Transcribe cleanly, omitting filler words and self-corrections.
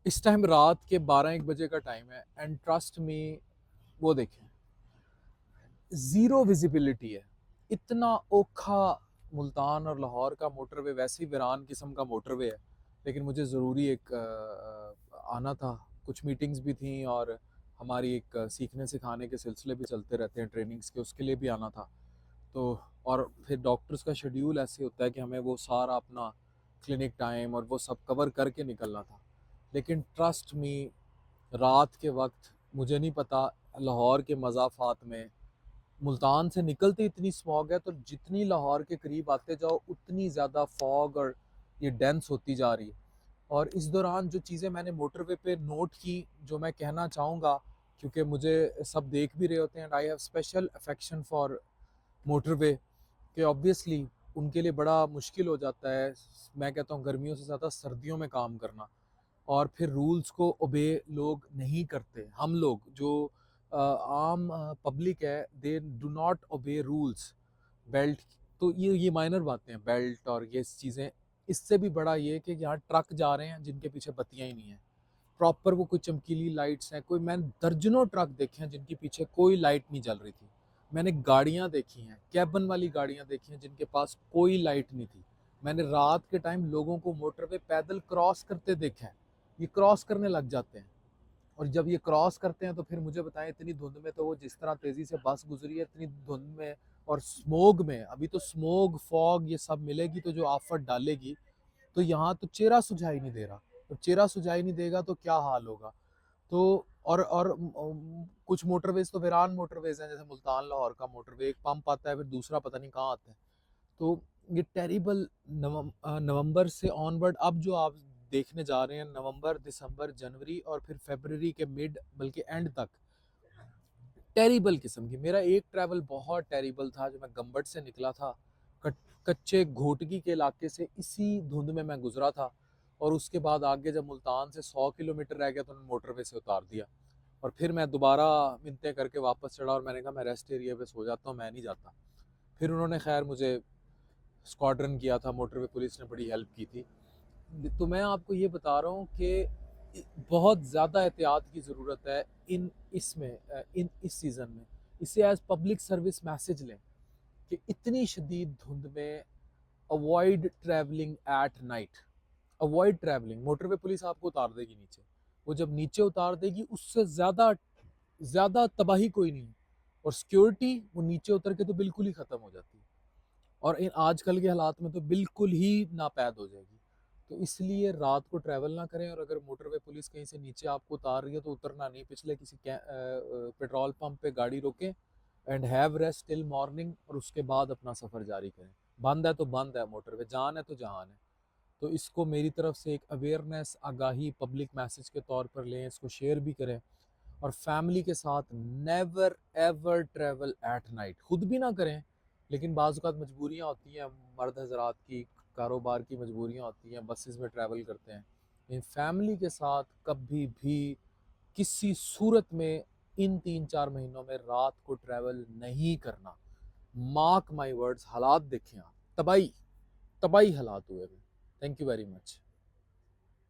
इस टाइम रात के 12-1 बजे का टाइम है एंड ट्रस्ट मी, वो देखें, ज़ीरो विजिबिलिटी है। इतना ओखा मुल्तान और लाहौर का मोटरवे, वैसे ही वीरान किस्म का मोटरवे है, लेकिन मुझे ज़रूरी एक आना था। कुछ मीटिंग्स भी थी और हमारी एक सीखने सिखाने के सिलसिले भी चलते रहते हैं ट्रेनिंग्स के, उसके लिए भी आना था। तो और फिर डॉक्टर्स का शेड्यूल ऐसे होता है कि हमें वो सारा अपना क्लिनिक टाइम और वो सब कवर करके निकलना था। लेकिन ट्रस्ट मी, रात के वक्त मुझे नहीं पता, लाहौर के मज़ाफ़ात में मुल्तान से निकलते इतनी स्मॉग है, तो जितनी लाहौर के करीब आते जाओ उतनी ज़्यादा फॉग और ये डेंस होती जा रही है। और इस दौरान जो चीज़ें मैंने मोटरवे पे नोट की, जो मैं कहना चाहूँगा, क्योंकि मुझे सब देख भी रहे होते हैं, and I have special affection for motorway, कि ऑब्वियसली उनके लिए बड़ा मुश्किल हो जाता है, मैं कहता हूँ गर्मियों से ज़्यादा सर्दियों में काम करना। और फिर रूल्स को ओबे लोग नहीं करते। हम लोग जो आम पब्लिक है, they do not obey rules. Belt, तो ये माइनर बातें हैं, बेल्ट और ये चीज़ें। इससे भी बड़ा ये कि यहाँ ट्रक जा रहे हैं जिनके पीछे बत्तियाँ ही नहीं हैं प्रॉपर, वो कोई चमकीली लाइट्स हैं, कोई, मैंने दर्जनों ट्रक देखे हैं जिनके पीछे कोई लाइट नहीं जल रही थी। मैंने गाड़ियाँ देखी हैं, कैबन वाली गाड़ियाँ देखी हैं जिनके पास कोई लाइट नहीं थी। मैंने रात के टाइम लोगों को मोटर पे पैदल क्रॉस करते देखा है। ये क्रॉस करने लग जाते हैं, और जब ये क्रॉस करते हैं तो फिर मुझे बताएं, इतनी धुंध में, तो वो जिस तरह तेज़ी से बस गुजरी है इतनी धुंध में और स्मोग में, अभी तो स्मोग फॉग ये सब मिलेगी तो जो आफत डालेगी, तो यहाँ तो चेहरा सुझाई नहीं दे रहा। तो चेहरा सुझाई नहीं देगा तो क्या हाल होगा। तो और कुछ मोटरवेज तो वीरान मोटरवेज हैं, जैसे मुल्तान लाहौर का मोटरवे, एक पंप आता है फिर दूसरा पता नहीं कहाँ आता है। तो ये टेरिबल नवंबर से ऑनवर्ड, अब जो आप देखने जा रहे हैं, नवंबर, दिसंबर, जनवरी और फिर फरवरी के मिड बल्कि एंड तक, टेरिबल किस्म की। मेरा एक ट्रैवल बहुत टेरिबल था, जो मैं गम्बट से निकला था, कच्चे घोटकी के इलाके से, इसी धुंध में मैं गुजरा था। और उसके बाद आगे जब मुल्तान से 100 किलोमीटर रह गया तो उन्होंने मोटरवे से उतार दिया, और फिर मैं दोबारा मिन्नतें करके वापस चढ़ा, और मैंने कहा मैं रेस्ट एरिया पे सो जाता हूँ, मैं नहीं जाता। फिर उन्होंने खैर मुझे स्क्वाड्रन किया था, मोटरवे पुलिस ने बड़ी हेल्प की थी। तो मैं आपको ये बता रहा हूँ कि बहुत ज़्यादा एहतियात की ज़रूरत है इन इस सीज़न में। इसे एज पब्लिक सर्विस मैसेज लें कि इतनी शदीद धुंध में avoid travelling at night. Avoid travelling, motorway police आपको उतार देगी नीचे, वो जब नीचे उतार देगी उससे ज़्यादा ज़्यादा तबाही कोई नहीं है। और सिक्योरिटी वो नीचे उतर के तो बिल्कुल ही ख़त्म हो जाती है, और इन आजकल के हालात में तो बिल्कुल ही नापैद हो जाएगी। तो इसलिए रात को ट्रैवल ना करें, और अगर मोटरवे पुलिस कहीं से नीचे आपको उतार रही है तो उतरना नहीं, पिछले किसी पेट्रोल पंप पे गाड़ी रोकें and have rest till morning, और उसके बाद अपना सफ़र जारी करें। बंद है तो बंद है मोटरवे, जान है तो जहान है। तो इसको मेरी तरफ से एक अवेयरनेस, आगाही, पब्लिक मैसेज के तौर पर लें, इसको शेयर भी करें। और फैमिली के साथ never ever travel at night, खुद भी ना करें, लेकिन बाज़ औक़ात मजबूरियाँ होती हैं, मर्द हजरात की कारोबार की मजबूरियाँ होती हैं, बसेस में ट्रैवल करते हैं। इन फैमिली के साथ कभी भी किसी सूरत में इन 3-4 महीनों में रात को ट्रैवल नहीं करना। मार्क माई वर्ड्स, हालात देखें आप, तबाही तबाही हालात हुए हैं। Thank you very much.